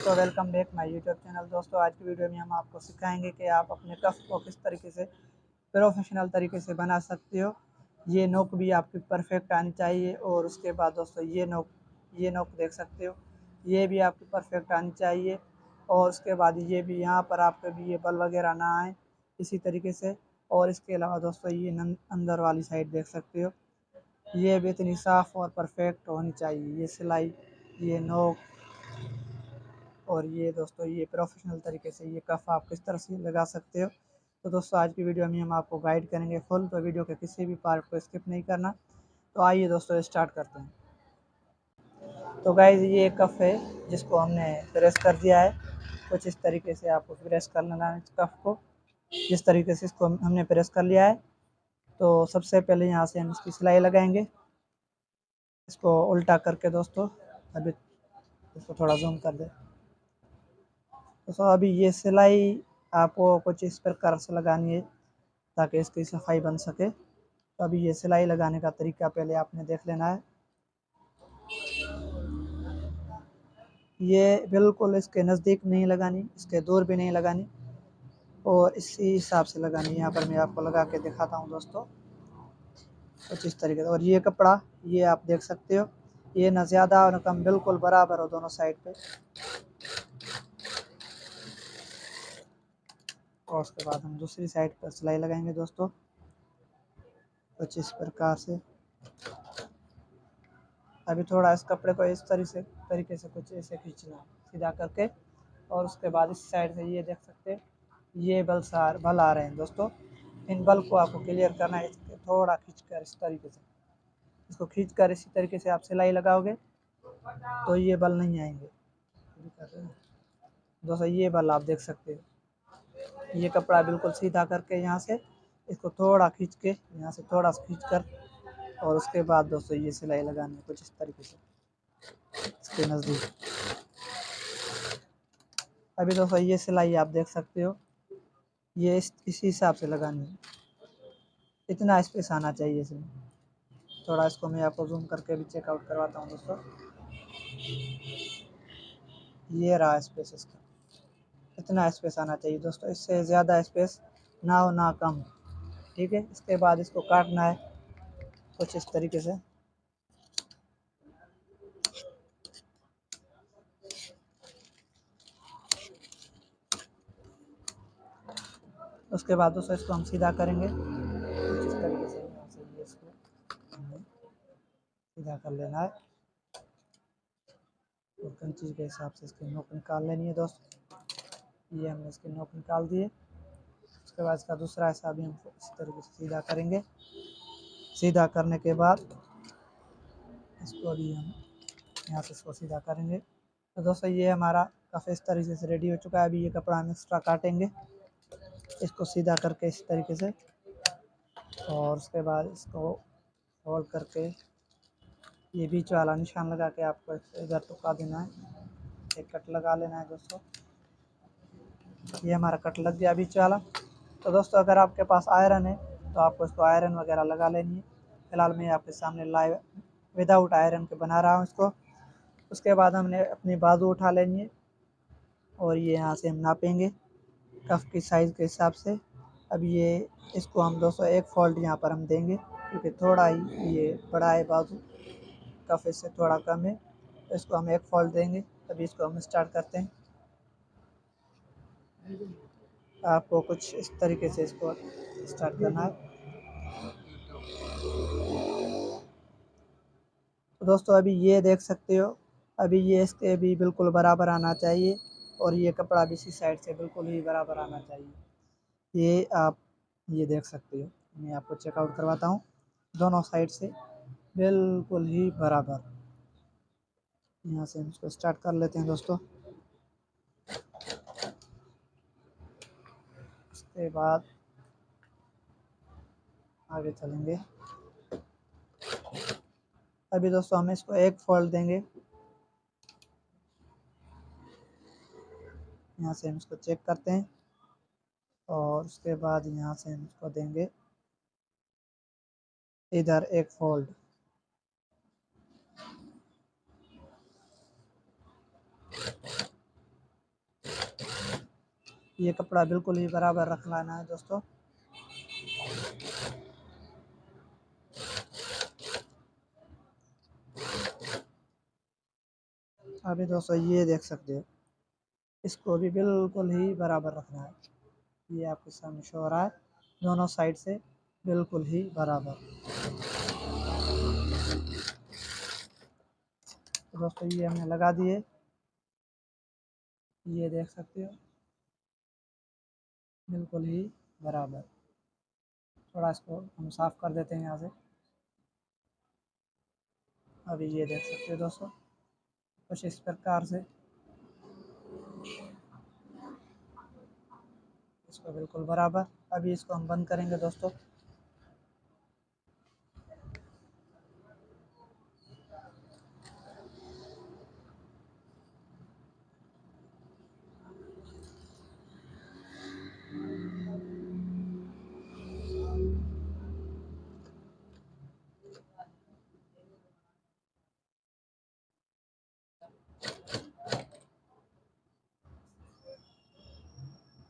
तो welcome back my YouTube channel. दोस्तों आज की वीडियो में हम आपको सिखाएंगे कि आप अपने कफ को किस तरीके से प्रोफेशनल तरीके से बना सकते हो। ये नोक भी आपकी परफेक्ट आनी चाहिए और उसके बाद दोस्तों ये नोक देख सकते हो, ये भी आपकी परफेक्ट आनी चाहिए। और उसके बाद ये भी यहाँ पर आपके भी ये बल वगैरह ना आए इसी तरीके से। और इसके अलावा दोस्तों ये अंदर वाली साइड देख सकते हो, ये भी इतनी साफ़ और परफेक्ट होनी चाहिए। ये सिलाई, ये नोक और ये दोस्तों ये प्रोफेशनल तरीके से ये कफ आप किस तरह से लगा सकते हो। तो दोस्तों आज की वीडियो में हम आपको गाइड करेंगे फुल, तो वीडियो के किसी भी पार्ट को स्किप नहीं करना। तो आइए दोस्तों स्टार्ट करते हैं। तो गाइज ये कफ है जिसको हमने प्रेस कर दिया है। कुछ इस तरीके से आपको प्रेस कर लेना है इस कफ को। जिस तरीके से इसको हमने प्रेस कर लिया है, तो सबसे पहले यहाँ से हम इसकी सिलाई लगाएंगे। इसको उल्टा करके दोस्तों, अभी इसको थोड़ा जूम कर दे। तो अभी ये सिलाई आपको कुछ इस प्रकार से लगानी है ताकि इसकी सफाई बन सके। तो अभी ये सिलाई लगाने का तरीका पहले आपने देख लेना है। ये बिल्कुल इसके नज़दीक नहीं लगानी, इसके दूर भी नहीं लगानी, और इसी हिसाब से लगानी। यहाँ पर मैं आपको लगा के दिखाता हूँ दोस्तों, कुछ इस तरीके से। और ये कपड़ा ये आप देख सकते हो, ये ना ज़्यादा और ना कम, बिल्कुल बराबर हो दोनों साइड पे। और उसके बाद हम दूसरी साइड पर सिलाई लगाएंगे दोस्तों, कुछ इस प्रकार से। अभी थोड़ा इस कपड़े को इस तरीके से कुछ ऐसे खींचना सीधा करके। और उसके बाद इस साइड से ये देख सकते हैं, ये बल आ रहे हैं दोस्तों। इन बल को आपको क्लियर करना है। इसके थोड़ा खींच कर इस तरीके से, इसको खींच कर इसी तरीके से आप सिलाई लगाओगे तो ये बल नहीं आएंगे। दोस्तों ये बल आप देख सकते हो। ये कपड़ा बिल्कुल सीधा करके यहाँ से इसको थोड़ा खींच के, यहाँ से थोड़ा सा खींच कर, और उसके बाद दोस्तों ये सिलाई लगानी है कुछ इस तरीके से इसके नज़दीक। अभी दोस्तों ये सिलाई आप देख सकते हो, ये इसी हिसाब से लगानी है। इतना स्पेस आना चाहिए इसमें। थोड़ा इसको मैं आपको जूम करके भी चेकआउट करवाता हूँ दोस्तों। ये रहा स्पेस इसका, इतना स्पेस आना चाहिए दोस्तों। इससे ज़्यादा स्पेस ना हो ना कम, ठीक है। इसके बाद इसको काटना है कुछ इस तरीके से। उसके बाद दोस्तों इसको हम सीधा करेंगे कुछ इस तरीके से। यहाँ से ये इसको हमें सीधा कर लेना है और कैंची के हिसाब से इसकी नोक निकाल लेनी है दोस्तों। ये हमने इसकी नोक निकाल दी है। उसके बाद इसका दूसरा हिस्सा भी हम इस तरीके से सीधा करेंगे। सीधा करने के बाद इसको भी हम यहाँ से इसको सीधा करेंगे। तो दोस्तों ये हमारा काफ़ी इस तरीके से रेडी हो चुका है। अभी ये कपड़ा हम एक्स्ट्रा काटेंगे, इसको सीधा करके इस तरीके से। और उसके बाद इसको फोल्ड करके ये बीच वाला निशान लगा के आपको इधर टुका देना है। एक कट लगा लेना है दोस्तों। ये हमारा कट लग गया बीच वाला। तो दोस्तों अगर आपके पास आयरन है तो आपको इसको आयरन वगैरह लगा लेनी है। फिलहाल मैं आपके सामने लाइव विदाउट आयरन के बना रहा हूँ इसको। उसके बाद हमने अपनी बाजू उठा लेनी है और ये यहाँ से हम नापेंगे कफ की साइज़ के हिसाब से। अब ये इसको हम दोस्तों एक फोल्ड यहाँ पर हम देंगे क्योंकि थोड़ा ही ये बड़ा है बाजू, कफ इससे थोड़ा कम है, तो इसको हम एक फोल्ड देंगे। अभी इसको हम स्टार्ट करते हैं। आपको कुछ इस तरीके से इसको स्टार्ट करना है। तो दोस्तों अभी ये देख सकते हो, अभी ये इसके भी बिल्कुल बराबर आना चाहिए और ये कपड़ा भी इसी साइड से बिल्कुल ही बराबर आना चाहिए। ये आप ये देख सकते हो, मैं आपको चेकआउट करवाता हूँ। दोनों साइड से बिल्कुल ही बराबर। यहाँ से हम इसको स्टार्ट कर लेते हैं दोस्तों। उसके बाद आगे चलेंगे। अभी दोस्तों हम इसको एक फोल्ड देंगे। यहाँ से हम इसको चेक करते हैं और उसके बाद यहाँ से हम इसको देंगे इधर एक फोल्ड। ये कपड़ा बिल्कुल ही बराबर रख लाना है दोस्तों। अभी दोस्तों ये देख सकते हो, इसको भी बिल्कुल ही बराबर रखना है। ये आपके सामने शो हो रहा है, दोनों साइड से बिल्कुल ही बराबर। तो दोस्तों ये हमने लगा दिए, ये देख सकते हो बिल्कुल ही बराबर। थोड़ा इसको हम साफ कर देते हैं यहाँ से। अभी ये देख सकते हो दोस्तों, कुछ इस प्रकार से इसको बिल्कुल बराबर। अभी इसको हम बंद करेंगे दोस्तों।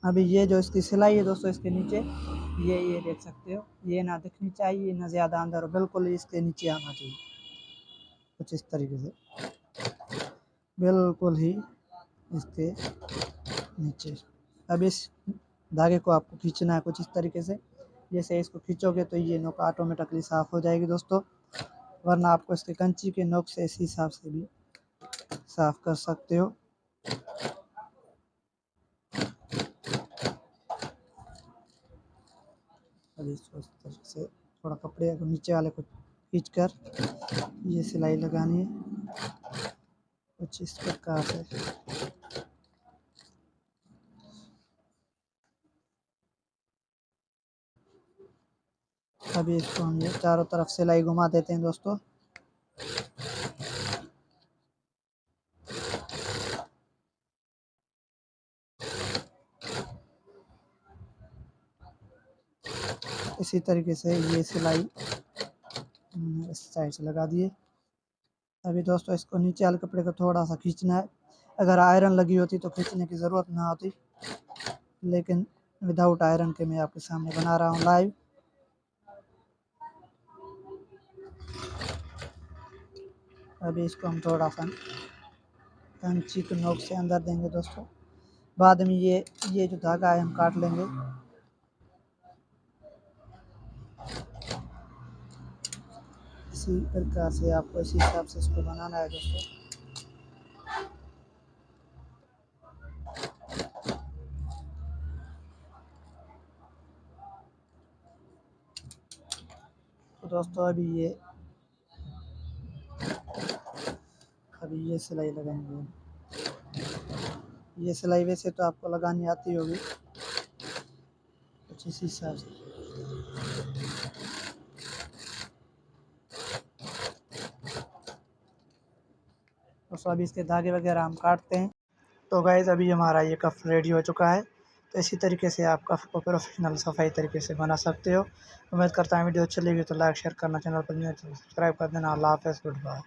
अभी ये जो इसकी सिलाई है दोस्तों, इसके नीचे ये देख सकते हो, ये ना दिखनी चाहिए ना ज़्यादा अंदर, बिल्कुल इसके नीचे आना चाहिए, कुछ इस तरीके से बिल्कुल ही इसके नीचे। अब इस धागे को आपको खींचना है कुछ इस तरीके से। जैसे इसको खींचोगे तो ये नोक ऑटोमेटिकली साफ़ हो जाएगी दोस्तों, वरना आपको इसके कंची के नोक से इसी हिसाब से भी साफ़ कर सकते हो। अभी इसको इस तरीके से थोड़ा कपड़े को नीचे वाले को खींच कर ये सिलाई लगानी है कुछ इस प्रकार से। अभी इसको हम ये चारों तरफ सिलाई घुमा देते हैं दोस्तों। इसी तरीके से ये सिलाई इस साइड से लगा दिए। अभी दोस्तों इसको नीचे वाले कपड़े को थोड़ा सा खींचना है। अगर आयरन लगी होती तो खींचने की ज़रूरत ना होती, लेकिन विदाउट आयरन के मैं आपके सामने बना रहा हूँ लाइव। अभी इसको हम थोड़ा सा कंची के नोक से अंदर देंगे दोस्तों। बाद में ये जो धागा है हम काट लेंगे। इसी प्रकार से आपको इसी हिसाब से इसको बनाना है दोस्तों। तो दोस्तों अभी ये सिलाई लगाएंगे। ये सिलाई वैसे तो आपको लगानी आती होगी कुछ इसी हिसाब से। तो अभी इसके धागे वगैरह हम काटते हैं। तो गाइस अभी हमारा ये कप रेडी हो चुका है। तो इसी तरीके से आप कप को प्रोफेशनल सफाई तरीके से बना सकते हो। उम्मीद करता हूँ वीडियो अच्छी लगी तो लाइक शेयर करना, चैनल पर सब्सक्राइब कर देना। अल्लाह हाफ़िज़, गुड बाय।